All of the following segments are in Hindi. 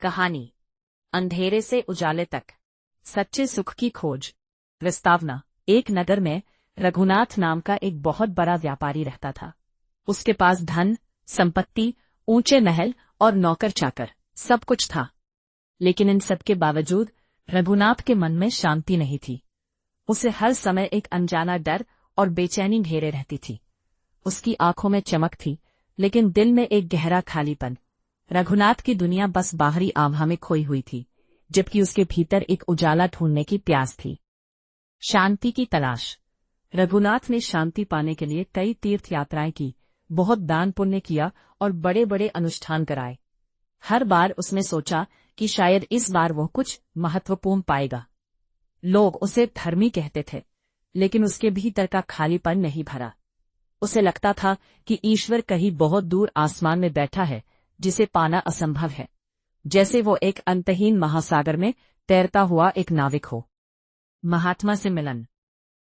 कहानी अंधेरे से उजाले तक, सच्चे सुख की खोज। प्रस्तावना। एक नगर में रघुनाथ नाम का एक बहुत बड़ा व्यापारी रहता था। उसके पास धन, संपत्ति, ऊंचे महल और नौकर चाकर सब कुछ था। लेकिन इन सब के बावजूद रघुनाथ के मन में शांति नहीं थी। उसे हर समय एक अनजाना डर और बेचैनी घेरे रहती थी। उसकी आंखों में चमक थी, लेकिन दिल में एक गहरा खालीपन। रघुनाथ की दुनिया बस बाहरी आभा में खोई हुई थी, जबकि उसके भीतर एक उजाला ढूंढने की प्यास थी। शांति की तलाश। रघुनाथ ने शांति पाने के लिए कई तीर्थ यात्राएं की, बहुत दान पुण्य किया और बड़े बड़े अनुष्ठान कराए। हर बार उसने सोचा कि शायद इस बार वो कुछ महत्वपूर्ण पाएगा। लोग उसे धर्मी कहते थे, लेकिन उसके भीतर का खालीपन नहीं भरा। उसे लगता था कि ईश्वर कहीं बहुत दूर आसमान में बैठा है, जिसे पाना असंभव है, जैसे वो एक अंतहीन महासागर में तैरता हुआ एक नाविक हो। महात्मा से मिलन।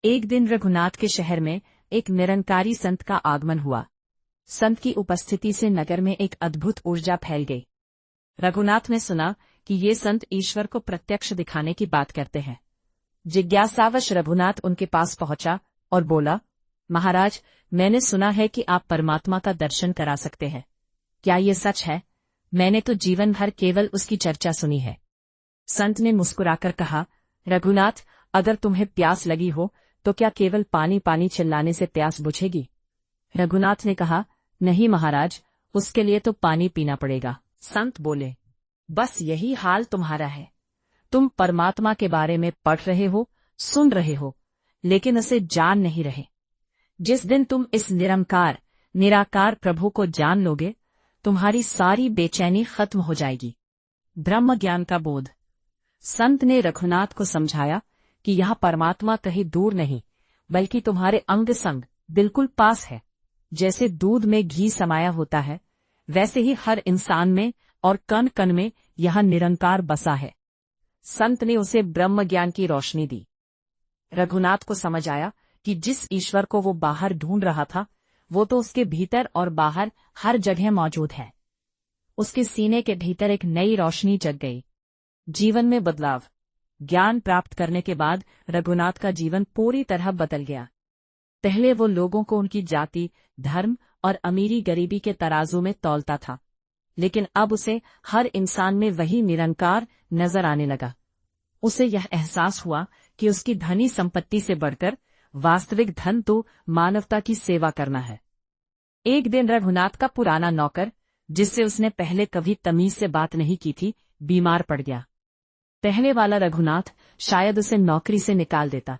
एक दिन रघुनाथ के शहर में एक निरंकारी संत का आगमन हुआ। संत की उपस्थिति से नगर में एक अद्भुत ऊर्जा फैल गई। रघुनाथ ने सुना कि ये संत ईश्वर को प्रत्यक्ष दिखाने की बात करते हैं। जिज्ञासावश रघुनाथ उनके पास पहुंचा और बोला, महाराज, मैंने सुना है कि आप परमात्मा का दर्शन करा सकते हैं। क्या ये सच है? मैंने तो जीवन भर केवल उसकी चर्चा सुनी है। संत ने मुस्कुराकर कहा, रघुनाथ, अगर तुम्हें प्यास लगी हो तो क्या केवल पानी पानी चिल्लाने से प्यास बुझेगी? रघुनाथ ने कहा, नहीं महाराज, उसके लिए तो पानी पीना पड़ेगा। संत बोले, बस यही हाल तुम्हारा है। तुम परमात्मा के बारे में पढ़ रहे हो, सुन रहे हो, लेकिन उसे जान नहीं रहे। जिस दिन तुम इस निराकार प्रभु को जान लोगे, तुम्हारी सारी बेचैनी खत्म हो जाएगी। ब्रह्म ज्ञान का बोध। संत ने रघुनाथ को समझाया कि यह परमात्मा कहीं दूर नहीं, बल्कि तुम्हारे अंग संग बिल्कुल पास है। जैसे दूध में घी समाया होता है, वैसे ही हर इंसान में और कण कण में यह निरंकार बसा है। संत ने उसे ब्रह्म ज्ञान की रोशनी दी। रघुनाथ को समझ आया कि जिस ईश्वर को वो बाहर ढूंढ रहा था, वो तो उसके भीतर और बाहर हर जगह मौजूद है। उसके सीने के भीतर एक नई रोशनी जग गई। जीवन में बदलाव। ज्ञान प्राप्त करने के बाद रघुनाथ का जीवन पूरी तरह बदल गया। पहले वो लोगों को उनकी जाति, धर्म और अमीरी गरीबी के तराजू में तौलता था, लेकिन अब उसे हर इंसान में वही निरंकार नजर आने लगा। उसे यह एहसास हुआ कि उसकी धनी संपत्ति से बढ़कर वास्तविक धन तो मानवता की सेवा करना है। एक दिन रघुनाथ का पुराना नौकर, जिससे उसने पहले कभी तमीज से बात नहीं की थी, बीमार पड़ गया। पहले वाला रघुनाथ शायद उसे नौकरी से निकाल देता,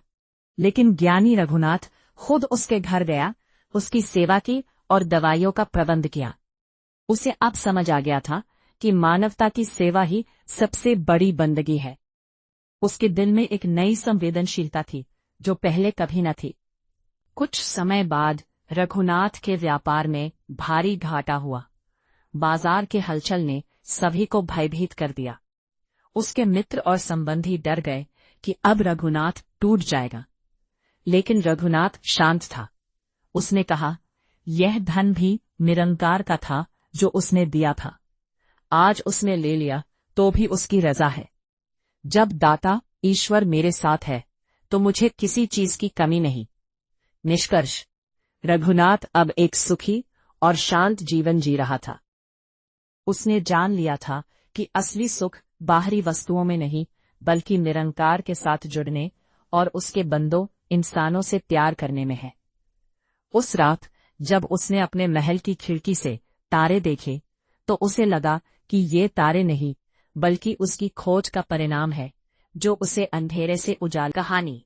लेकिन ज्ञानी रघुनाथ खुद उसके घर गया, उसकी सेवा की और दवाइयों का प्रबंध किया। उसे अब समझ आ गया था कि मानवता की सेवा ही सबसे बड़ी बंदगी है। उसके दिल में एक नई संवेदनशीलता थी, जो पहले कभी न थी। कुछ समय बाद रघुनाथ के व्यापार में भारी घाटा हुआ। बाजार के हलचल ने सभी को भयभीत कर दिया। उसके मित्र और संबंधी डर गए कि अब रघुनाथ टूट जाएगा, लेकिन रघुनाथ शांत था। उसने कहा, यह धन भी निरंकार का था जो उसने दिया था। आज उसने ले लिया तो भी उसकी रजा है। जब दाता ईश्वर मेरे साथ है तो मुझे किसी चीज की कमी नहीं। निष्कर्ष, रघुनाथ अब एक सुखी और शांत जीवन जी रहा था। उसने जान लिया था कि असली सुख बाहरी वस्तुओं में नहीं, बल्कि निरंकार के साथ जुड़ने और उसके बंदों इंसानों से प्यार करने में है। उस रात जब उसने अपने महल की खिड़की से तारे देखे, तो उसे लगा कि ये तारे नहीं, बल्कि उसकी खोज का परिणाम है, जो उसे अंधेरे से उजाला। कहानी